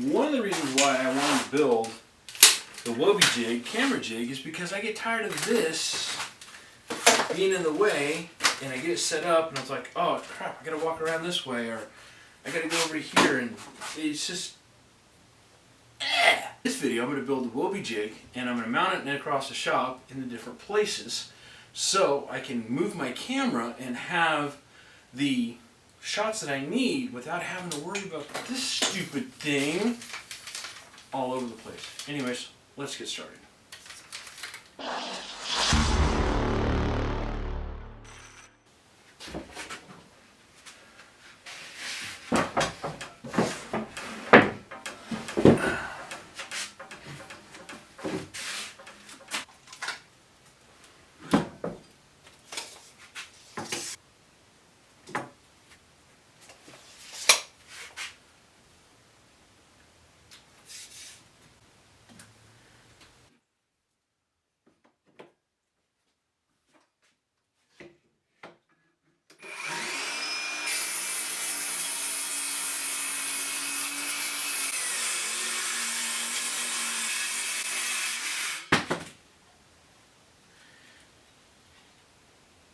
one of the reasons why I wanted to build the Woby Camera Jig is because I get tired of this being in the way, and I get it set up and it's like, oh crap, I gotta walk around this way, or I gotta go over here, and it's just This video I'm going to build the Woby Jig, and I'm going to mount it across the shop in the different places so I can move my camera and have the shots that I need without having to worry about this stupid thing all over the place. Anyways, let's get started.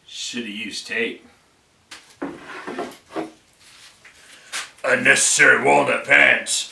Should have used tape. Unnecessary walnut pants.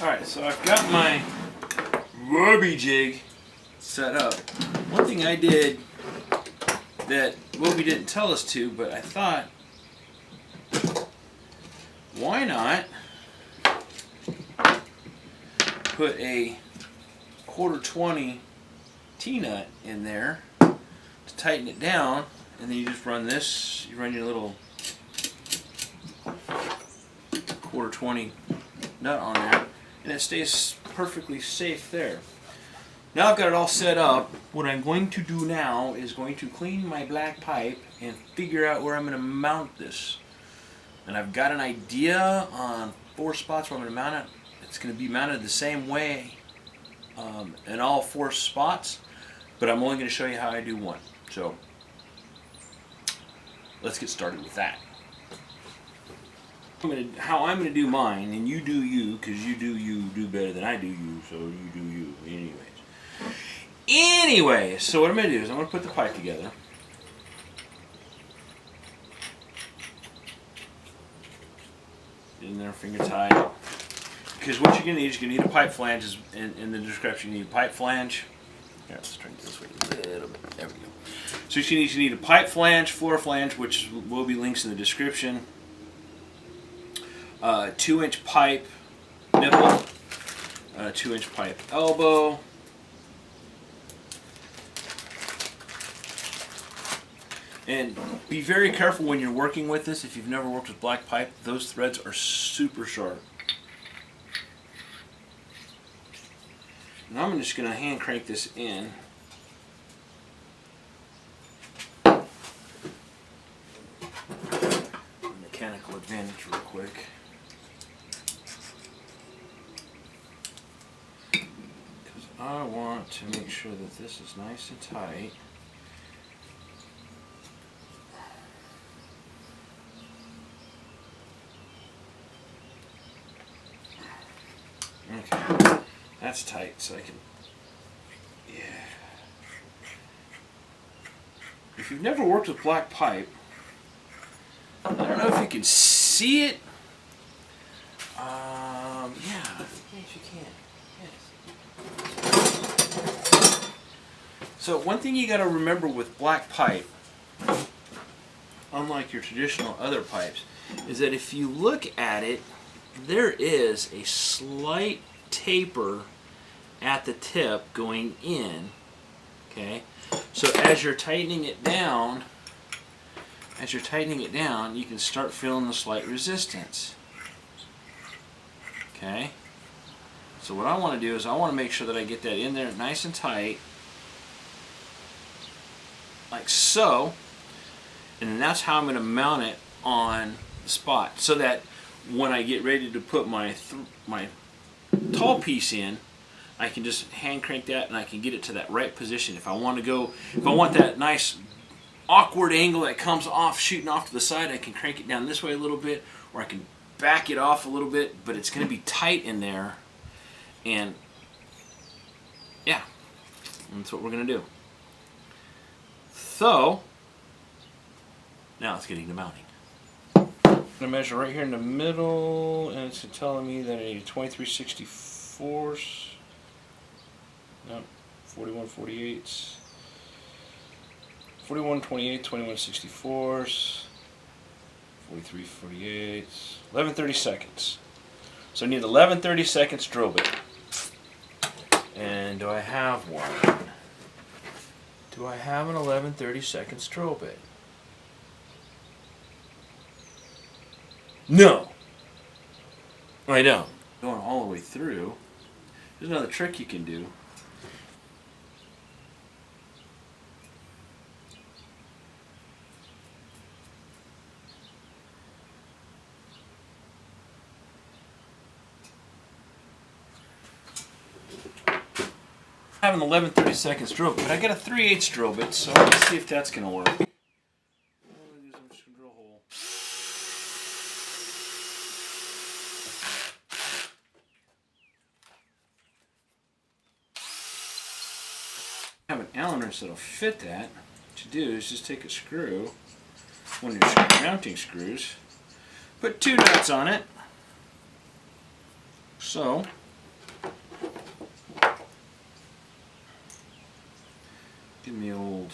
Alright, so I've got my Woby Jig set up. One thing I did that Woby didn't tell us to, but I thought, why not put a 1/4-20 T-nut in there to tighten it down, and then you just run this, you run your little 1/4-20 nut on there, and it stays perfectly safe there. Now I've got it all set up. What I'm going to do now is going to clean my black pipe and figure out where I'm going to mount this. And I've got an idea on 4 spots where I'm going to mount it. It's going to be mounted the same way in all 4 spots, but I'm only going to show you how I do one. So let's get started with that. How I'm going to do mine, and you do you, because you do better than I do you, so you do you. Anyways, so what I'm going to do is I'm going to put the pipe together. in there finger tight. Because what you're going to need is you're going to need a pipe flange. In the description, you need a pipe flange. Here, let's turn it this way a little bit. There we go. So you need a pipe flange, floor flange, which will be links in the description. 2-inch pipe nipple, 2-inch pipe elbow, and be very careful when you're working with this. If you've never worked with black pipe, those threads are super sharp. And I'm just going to hand crank this in. Mechanical advantage real quick. Because I want to make sure that this is nice and tight. Okay, that's tight, so I can, yeah. If you've never worked with black pipe, I don't know if you can see it. Yeah, yes you can. Yes. So one thing you got to remember with black pipe, unlike your traditional other pipes, is that if you look at it, there is a slight taper at the tip going in. Okay, so as you're tightening it down, you can start feeling the slight resistance. Okay, so what I want to do is I want to make sure that I get that in there nice and tight, like so, and then that's how I'm going to mount it on the spot, so that when I get ready to put my tall piece in, I can just hand crank that and I can get it to that right position. If I want that nice awkward angle that comes off, shooting off to the side, I can crank it down this way a little bit, or I can back it off a little bit, but it's going to be tight in there. And yeah, that's what we're going to do. So now let's get into mounting. I'm going to measure right here in the middle, and it's telling me that I need a 23/64. No, 41/48. 41/28, 21/64. 43/48. 11/32. So I need 11/32 drill bit. And do I have one? Do I have an 11/32 drill bit? No, I don't. Going all the way through. There's another trick you can do. I have an 11/32 drill bit, but I got a 3/8 drill bit, so let's see if that's going to work. I have an Allen wrench that'll fit that. What you do is just take a screw, one of your mounting screws, put 2 nuts on it. So give me old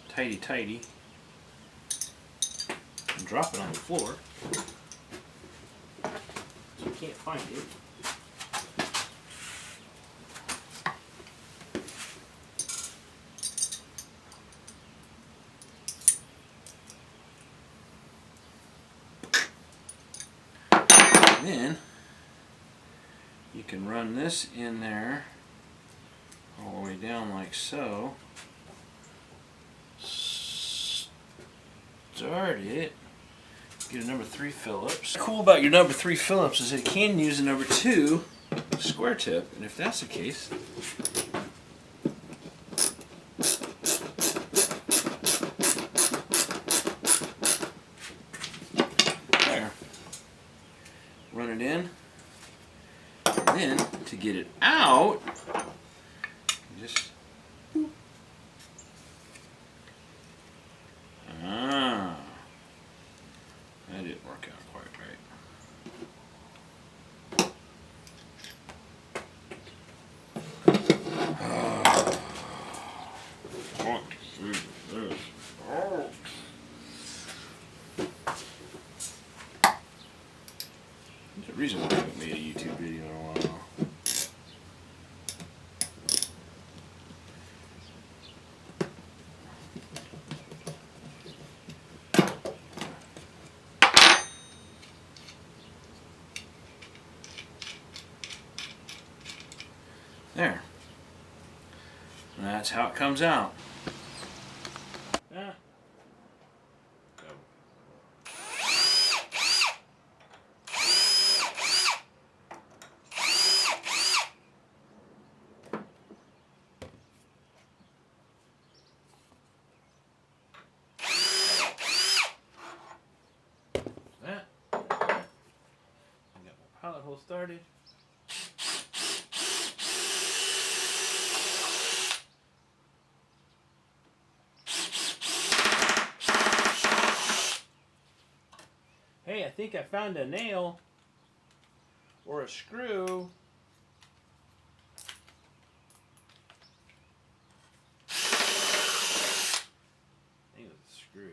tighty and drop it on the floor so you can't find it. Then you can run this in there all the way down like so. Start it. Get a number 3 Phillips. What's cool about your number 3 Phillips is it can use a number 2 square tip, and if that's the case, run it in, and then to get it out, just reason why I haven't made a YouTube video in a while. There. And that's how it comes out. Yeah. That. I got my pilot hole started. Hey, I think I found a nail or a screw. I think it was a screw.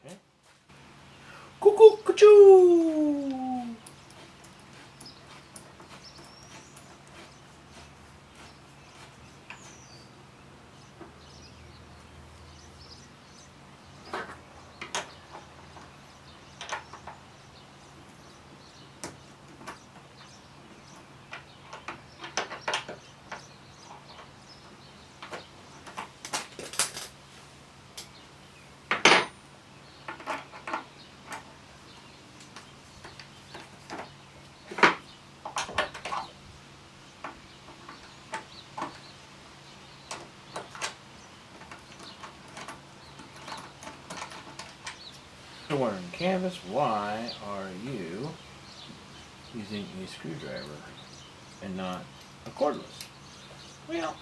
Okay. Cuckoo, cuckoo. Wearing canvas, why are you using a screwdriver and not a cordless? Well,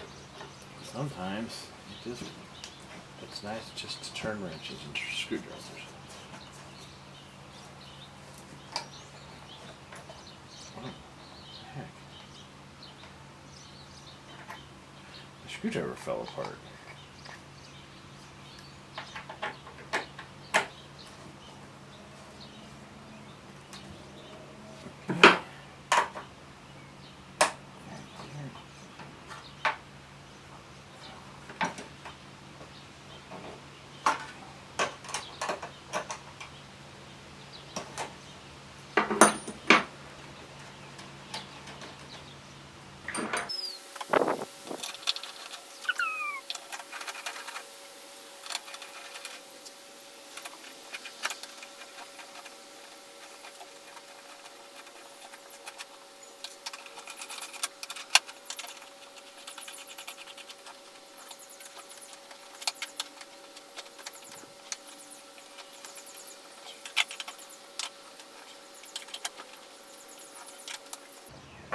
sometimes it's nice just to turn wrenches and screwdrivers. What the heck? The screwdriver fell apart.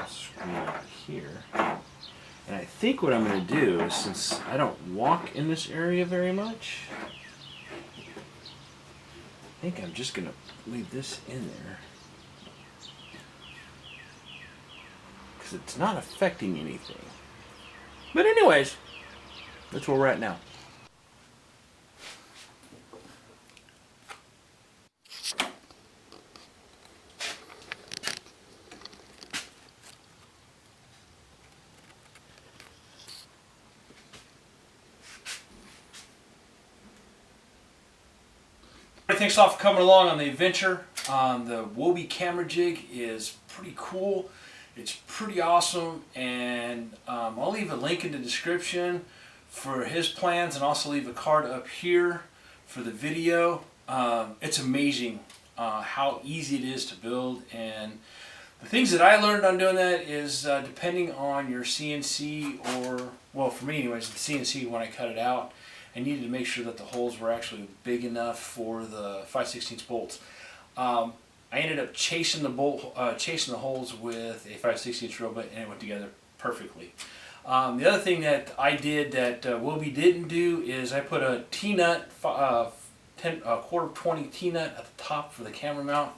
Screw out here. And I think what I'm going to do is, since I don't walk in this area very much, I think I'm just going to leave this in there. Because it's not affecting anything. But anyways, that's where we're at now. Thanks a lot for coming along on the adventure. The Woby Camera Jig is pretty cool. It's pretty awesome, and I'll leave a link in the description for his plans, and also leave a card up here for the video. It's amazing how easy it is to build, and the things that I learned on doing that is depending on your CNC, or, well, for me anyways, the CNC, when I cut it out, I needed to make sure that the holes were actually big enough for the 5/16 bolts. I ended up chasing the holes with a 5/16 drill bit, and it went together perfectly. The other thing that I did that Woby didn't do is I put a T-nut, quarter 20 T-nut at the top for the camera mount,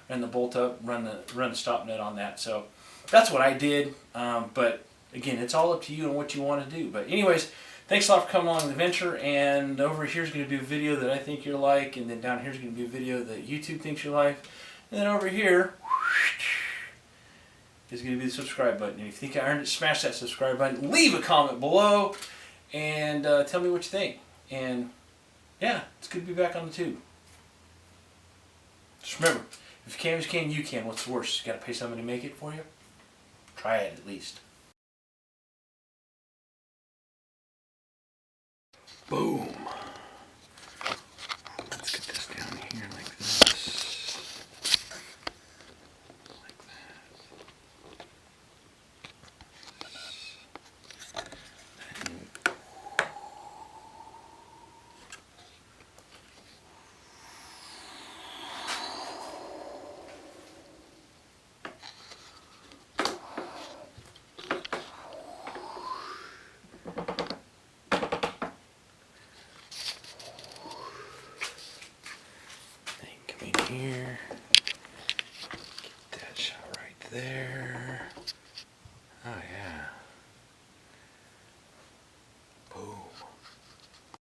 ran the bolt up, run the stop nut on that. So that's what I did. But again, it's all up to you and what you want to do. But anyways, thanks a lot for coming along the adventure. And over here is going to be a video that I think you'll like, and then down here is going to be a video that YouTube thinks you like, and then over here is going to be the subscribe button. And if you think I earned it, smash that subscribe button. Leave a comment below and tell me what you think. And yeah, it's good to be back on the tube. Just remember, if canvas can, you can. What's the worst? You got to pay somebody to make it for you? Try it at least. Boom. Let's get this down here like this. Like that. Here, get that shot right there.